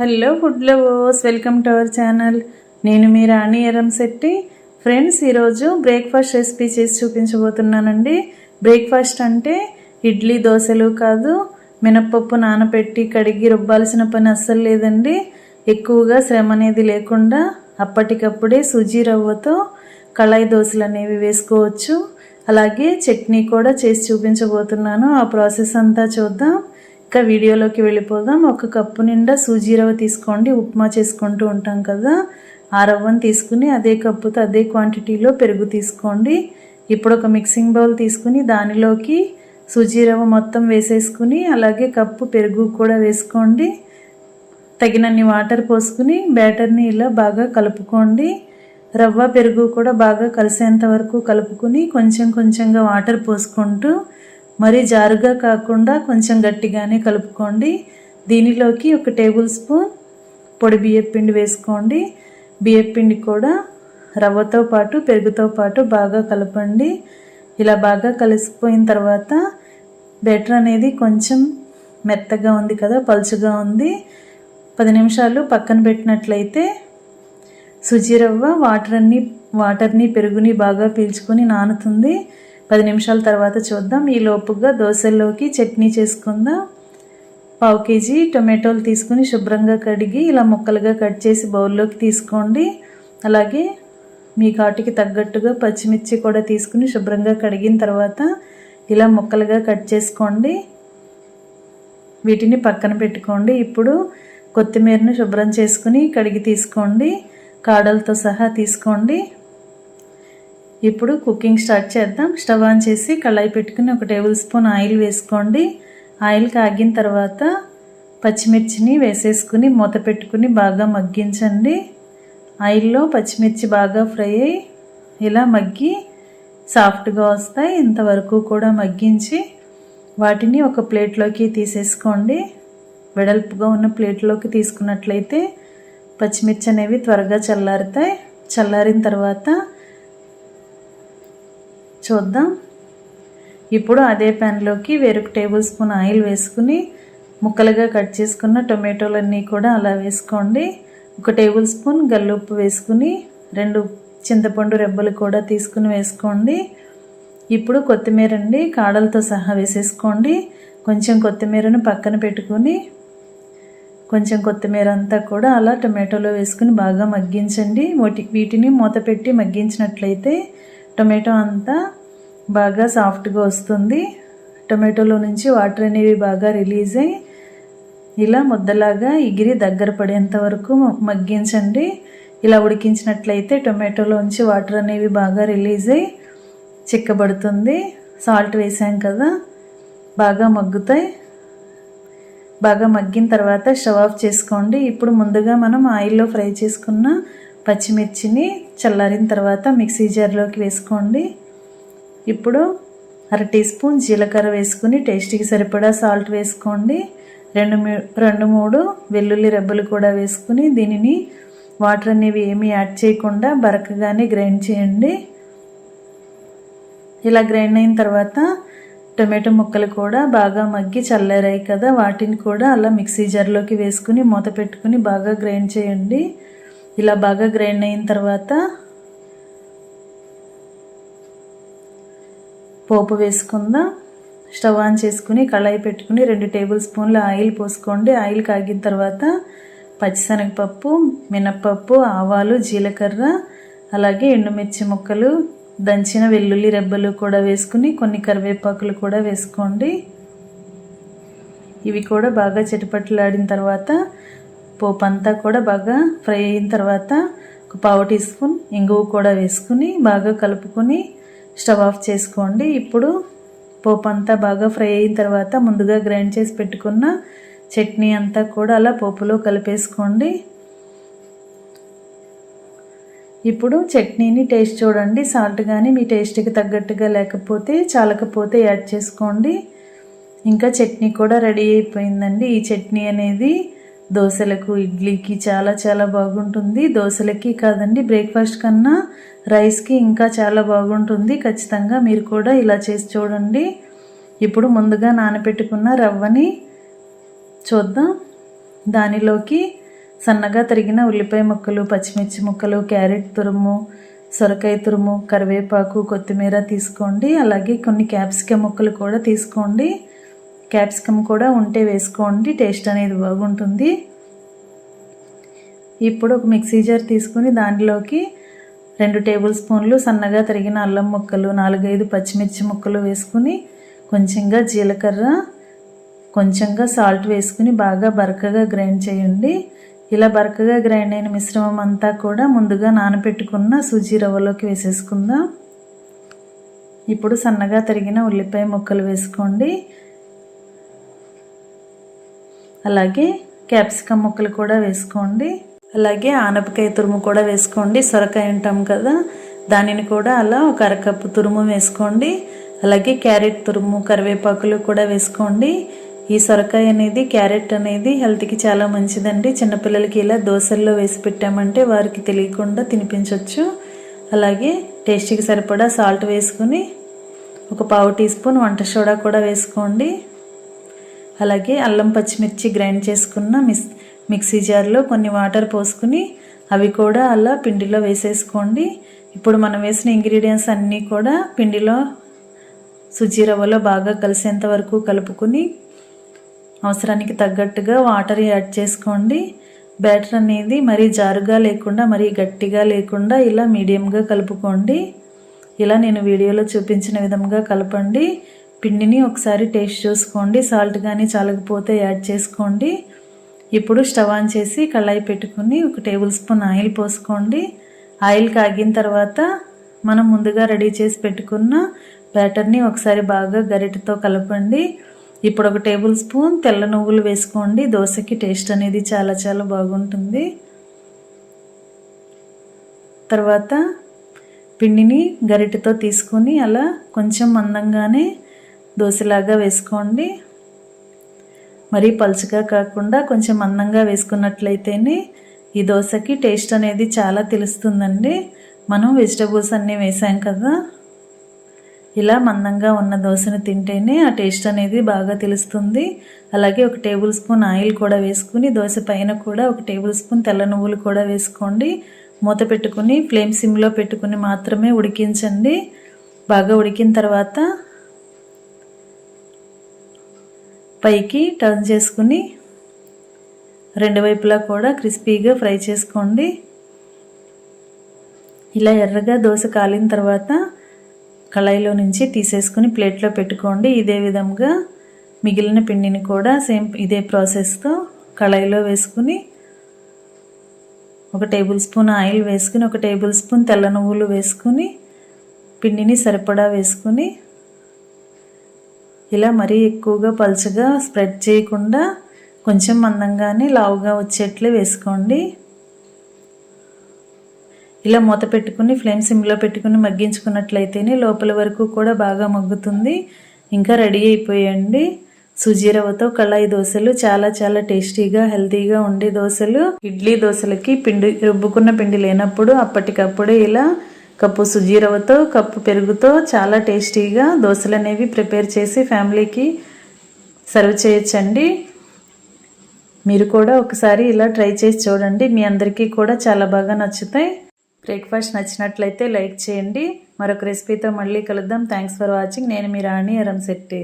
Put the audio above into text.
Hello food lovers, welcome to our channel. నేను మీ రాణి Eramsetti. Friends, ఈరోజు breakfast recipe చేసి చూపించబోతున్నానండి. Breakfast అంటే ఇడ్లీ దోశలు కాదు, మినప్పప్పు నానబెట్టి కడిగి రుబ్బాల్సిన పని అస్సలు లేదండి. ఎక్కువగా శ్రమ అనేది లేకుండా అప్పటికప్పుడే సుజీ రవ్వతో కళాయి దోశలు అనేవి వేసుకోవచ్చు. అలాగే చట్నీ కూడా చేసి చూపించబోతున్నాను. ఆ ప్రాసెస్ అంతా చూద్దాం. ఇంకా వీడియోలోకి వెళ్ళిపోదాం. ఒక కప్పు నిండా సూజీ రవ్వ తీసుకోండి. ఉప్మా చేసుకుంటూ ఉంటాం కదా, ఆ రవ్వను తీసుకుని అదే కప్పుతో అదే క్వాంటిటీలో పెరుగు తీసుకోండి. ఇప్పుడు ఒక మిక్సింగ్ బౌల్ తీసుకుని దానిలోకి సూజీ రవ్వ మొత్తం వేసేసుకుని అలాగే కప్పు పెరుగు కూడా వేసుకోండి. తగినన్ని వాటర్ పోసుకుని బ్యాటర్ని ఇలా బాగా కలుపుకోండి. రవ్వ పెరుగు కూడా బాగా కలిసేంత వరకు కలుపుకుని కొంచెం కొంచెంగా వాటర్ పోసుకుంటూ మరీ జారుగా కాకుండా కొంచెం గట్టిగానే కలుపుకోండి. దీనిలోకి ఒక టేబుల్ స్పూన్ పొడి బియ్యపిండి వేసుకోండి. బియ్యపిండి కూడా రవ్వతో పాటు పెరుగుతో పాటు బాగా కలపండి. ఇలా బాగా కలిసిపోయిన తర్వాత బ్యాటర్ అనేది కొంచెం మెత్తగా ఉంది కదా, పలుచగా ఉంది. 10 నిమిషాలు పక్కన పెట్టినట్లయితే సుజీ రవ్వ వాటర్ని పెరుగుని బాగా పీల్చుకొని నానుతుంది. 10 నిమిషాల తర్వాత చూద్దాం. ఈ లోపుగా దోశల్లోకి చట్నీ చేసుకుందాం. 1/2 కేజీ టొమాటోలు తీసుకుని శుభ్రంగా కడిగి ఇలా ముక్కలుగా కట్ చేసి బౌల్లోకి తీసుకోండి. అలాగే మీ ఘాటుకి తగ్గట్టుగా పచ్చిమిర్చి కూడా తీసుకుని శుభ్రంగా కడిగిన తర్వాత ఇలా ముక్కలుగా కట్ చేసుకోండి. వీటిని పక్కన పెట్టుకోండి. ఇప్పుడు కొత్తిమీరను శుభ్రం చేసుకుని కడిగి తీసుకోండి. కాడలతో సహా తీసుకోండి. ఇప్పుడు కుకింగ్ స్టార్ట్ చేద్దాం. స్టవ్ ఆన్ చేసి కళాయి పెట్టుకుని ఒక టేబుల్ స్పూన్ ఆయిల్ వేసుకోండి. ఆయిల్ కాగిన తర్వాత పచ్చిమిర్చిని వేసేసుకుని మూత పెట్టుకుని బాగా మగ్గించండి. ఆయిల్లో పచ్చిమిర్చి బాగా ఫ్రై అయ్యి ఇలా మగ్గి సాఫ్ట్గా వస్తాయి. ఇంతవరకు కూడా మగ్గించి వాటిని ఒక ప్లేట్లోకి తీసేసుకోండి. వెడల్పుగా ఉన్న ప్లేట్లోకి తీసుకున్నట్లయితే పచ్చిమిర్చి అనేవి త్వరగా చల్లారుతాయి. చల్లారిన తర్వాత చూద్దాం. ఇప్పుడు అదే ప్యాన్లోకి వేరొక టేబుల్ స్పూన్ ఆయిల్ వేసుకుని ముక్కలుగా కట్ చేసుకున్న టొమాటోలన్నీ కూడా అలా వేసుకోండి. ఒక టేబుల్ స్పూన్ గల్లుప్పు వేసుకుని 2 చింతపండు రెబ్బలు కూడా తీసుకుని వేసుకోండి. ఇప్పుడు కొత్తిమీర అండి, కాడలతో సహా వేసేసుకోండి. కొంచెం కొత్తిమీరను పక్కన పెట్టుకుని కొంచెం కొత్తిమీర అంతా కూడా అలా టొమాటోలో వేసుకుని బాగా మగ్గించండి. వీటిని మూత పెట్టి మగ్గించినట్లయితే టొమాటో అంతా బాగా సాఫ్ట్గా వస్తుంది. టొమాటోలో నుంచి వాటర్ అనేవి బాగా రిలీజ్ అయ్యి ఇలా ముద్దలాగా ఎగిరి దగ్గర పడేంత వరకు మగ్గించండి. ఇలా ఉడికించినట్లయితే టొమాటోలోంచి వాటర్ అనేవి బాగా రిలీజ్ అయ్యి చిక్కబడుతుంది. సాల్ట్ వేసాం కదా, బాగా మగ్గుతాయి. బాగా మగ్గిన తర్వాత స్టవ్ ఆఫ్ చేసుకోండి. ఇప్పుడు ముందుగా మనం ఆయిల్లో ఫ్రై చేసుకున్న పచ్చిమిర్చిని చల్లారిన తర్వాత మిక్సీ జార్లోకి వేసుకోండి. ఇప్పుడు 1/2 టీ స్పూన్ జీలకర్ర వేసుకుని టేస్ట్కి సరిపడా సాల్ట్ వేసుకోండి. 2-3 వెల్లుల్లి రెబ్బలు కూడా వేసుకుని దీనిని వాటర్ అనేవి ఏమీ యాడ్ చేయకుండా బరకగానే గ్రైండ్ చేయండి. ఇలా గ్రైండ్ అయిన తర్వాత టొమాటో ముక్కలు కూడా బాగా మగ్గి చల్లారాయి కదా, వాటిని కూడా అలా మిక్సీ జార్లోకి వేసుకుని మూత పెట్టుకుని బాగా గ్రైండ్ చేయండి. ఇలా బాగా గ్రైండ్ అయిన తర్వాత పోపు వేసుకుందాం. స్టవ్ ఆన్ చేసుకుని కళాయి పెట్టుకుని 2 టేబుల్ స్పూన్ల ఆయిల్ పోసుకోండి. ఆయిల్ కాగిన తర్వాత పచ్చిశనగపప్పు, మినప్పప్పు, ఆవాలు, జీలకర్ర, అలాగే ఎండుమిర్చి ముక్కలు, దంచిన వెల్లుల్లి రెబ్బలు కూడా వేసుకుని కొన్ని కరివేపాకులు కూడా వేసుకోండి. ఇవి కూడా బాగా చిటపటలాడిన తర్వాత పోపు అంతా కూడా బాగా ఫ్రై అయిన తర్వాత ఒక 1/2 టీ స్పూన్ ఇంగువ కూడా వేసుకుని బాగా కలుపుకొని స్టవ్ ఆఫ్ చేసుకోండి. ఇప్పుడు పోపు అంతా బాగా ఫ్రై అయిన తర్వాత ముందుగా గ్రైండ్ చేసి పెట్టుకున్న చట్నీ అంతా కూడా అలా పోపులో కలిపేసుకోండి. ఇప్పుడు చట్నీని టేస్ట్ చూడండి. సాల్ట్ కానీ మీ టేస్ట్కి తగ్గట్టుగా లేకపోతే చాలకపోతే యాడ్ చేసుకోండి. ఇంకా చట్నీ కూడా రెడీ అయిపోయిందండి. ఈ చట్నీ అనేది దోశలకు, ఇడ్లీకి చాలా చాలా బాగుంటుంది. దోశలకి కాదండి, బ్రేక్ఫాస్ట్ కన్నా రైస్కి ఇంకా చాలా బాగుంటుంది. ఖచ్చితంగా మీరు కూడా ఇలా చేసి చూడండి. ఇప్పుడు ముందుగా నానబెట్టుకున్న రవ్వని చూద్దాం. దానిలోకి సన్నగా తరిగిన ఉల్లిపాయ ముక్కలు, పచ్చిమిర్చి ముక్కలు, క్యారెట్ తురుము, సొరకాయ తురుము, కరివేపాకు, కొత్తిమీర తీసుకోండి. అలాగే కొన్ని క్యాప్సికమ్ ముక్కలు కూడా తీసుకోండి. క్యాప్సికమ్ కూడా ఉంటే వేసుకోండి, టేస్ట్ అనేది బాగుంటుంది. ఇప్పుడు ఒక మిక్సీ జార్ తీసుకుని దానిలోకి 2 టేబుల్ స్పూన్లు సన్నగా తరిగిన అల్లం ముక్కలు, 4-5 పచ్చిమిర్చి ముక్కలు వేసుకుని కొంచెంగా జీలకర్ర, కొంచెంగా సాల్ట్ వేసుకుని బాగా బరకగా గ్రైండ్ చేయండి. ఇలా బరకగా గ్రైండ్ అయిన మిశ్రమం అంతా కూడా ముందుగా నానబెట్టుకున్న సూజీ రవ్వలోకి వేసేసుకుందాం. ఇప్పుడు సన్నగా తరిగిన ఉల్లిపాయ ముక్కలు వేసుకోండి. అలాగే క్యాప్సికమ్ ముక్కలు కూడా వేసుకోండి. అలాగే ఆనపకాయ తురుము కూడా వేసుకోండి. సొరకాయ అంటాం కదా, దానిని కూడా అలా ఒక అరకప్పు తురుము వేసుకోండి. అలాగే క్యారెట్ తురుము, కరివేపాకులు కూడా వేసుకోండి. ఈ సొరకాయ అనేది, క్యారెట్ అనేది హెల్త్కి చాలా మంచిదండి. చిన్నపిల్లలకి ఇలా దోశల్లో వేసి పెట్టామంటే వారికి తెలియకుండా తినిపించవచ్చు. అలాగే టేస్ట్కి సరిపడా సాల్ట్ వేసుకుని ఒక 1/2 టీ స్పూన్ వంట సోడా కూడా వేసుకోండి. అలాగే అల్లం పచ్చిమిర్చి గ్రైండ్ చేసుకున్న మిక్సీ జార్లో కొన్ని వాటర్ పోసుకుని అవి కూడా అలా పిండిలో వేసేసుకోండి. ఇప్పుడు మనం వేసిన ఇంగ్రీడియంట్స్ అన్నీ కూడా పిండిలో సుజీ రవ్వలో బాగా కలిసేంత వరకు కలుపుకుని అవసరానికి తగ్గట్టుగా వాటర్ యాడ్ చేసుకోండి. బ్యాటర్ అనేది మరీ జారుగా లేకుండా మరీ గట్టిగా లేకుండా ఇలా మీడియంగా కలుపుకోండి. ఇలా నేను వీడియోలో చూపించిన విధంగా కలపండి. పిండిని ఒకసారి టేస్ట్ చూసుకోండి. సాల్ట్ కానీ చాలకపోతే యాడ్ చేసుకోండి. ఇప్పుడు స్టవ్ ఆన్ చేసి కళాయి పెట్టుకుని 1 టేబుల్ స్పూన్ ఆయిల్ పోసుకోండి. ఆయిల్ కాగిన తర్వాత మనం ముందుగా రెడీ చేసి పెట్టుకున్న బ్యాటర్ని ఒకసారి బాగా గరిటెతో కలపండి. ఇప్పుడు 1 టేబుల్ స్పూన్ తెల్ల నువ్వులు వేసుకోండి. దోశకి టేస్ట్ అనేది చాలా చాలా బాగుంటుంది. తర్వాత పిండిని గరిటెతో తీసుకొని అలా కొంచెం మందంగానే దోశలాగా వేసుకోండి. మరీ పలుచగా కాకుండా కొంచెం మందంగా వేసుకున్నట్లయితేనే ఈ దోశకి టేస్ట్ అనేది చాలా తెలుస్తుందండి. మనం వెజిటబుల్స్ అన్నీ వేసాం కదా, ఇలా మందంగా ఉన్న దోశను తింటేనే ఆ టేస్ట్ అనేది బాగా తెలుస్తుంది. అలాగే 1 టేబుల్ స్పూన్ ఆయిల్ కూడా వేసుకుని దోశ పైన కూడా 1 టేబుల్ స్పూన్ తెల్ల నువ్వులు కూడా వేసుకోండి. మూత పెట్టుకుని ఫ్లేమ్ సిమ్లో పెట్టుకుని మాత్రమే ఉడికించండి. బాగా ఉడికిన తర్వాత పైకి టర్న్ చేసుకుని 2 వైపులా కూడా క్రిస్పీగా ఫ్రై చేసుకోండి. ఇలా ఎర్రగా దోశ కాలిన తర్వాత కళాయిలో నుంచి తీసేసుకుని ప్లేట్లో పెట్టుకోండి. ఇదే విధంగా మిగిలిన పిండిని కూడా సేమ్ ఇదే ప్రాసెస్తో కళాయిలో వేసుకుని 1 టేబుల్ స్పూన్ ఆయిల్ వేసుకుని 1 టేబుల్ స్పూన్ తెల్ల నువ్వులు వేసుకుని పిండిని సరిపడా వేసుకుని ఇలా మరీ ఎక్కువగా పలుచగా స్ప్రెడ్ చేయకుండా కొంచెం మందంగానే లావుగా వచ్చేట్లే వేసుకోండి. ఇలా మూత పెట్టుకుని ఫ్లేమ్ సిమ్లో పెట్టుకుని మగ్గించుకున్నట్లయితేనే లోపల వరకు కూడా బాగా మగ్గుతుంది. ఇంకా రెడీ అయిపోయండి సుజీ రవ్వతో కళాయి దోశలు. చాలా చాలా టేస్టీగా హెల్తీగా ఉండే దోశలు. ఇడ్లీ దోశలకి రుబ్బుకున్న పిండి లేనప్పుడు అప్పటికప్పుడే ఇలా కప్పు సుజీ రవ్వతో, కప్పు పెరుగుతో చాలా టేస్టీగా దోశలు అనేవి ప్రిపేర్ చేసి ఫ్యామిలీకి సర్వ్ చేయొచ్చండి. మీరు కూడా ఒకసారి ఇలా ట్రై చేసి చూడండి. మీ అందరికీ కూడా చాలా బాగా నచ్చుతాయి. బ్రేక్ఫాస్ట్ నచ్చినట్లయితే లైక్ చేయండి. మరొక రెసిపీతో మళ్ళీ కలుద్దాం. Thanks for watching. నేను మీ రాణి ఎరంశెట్టి.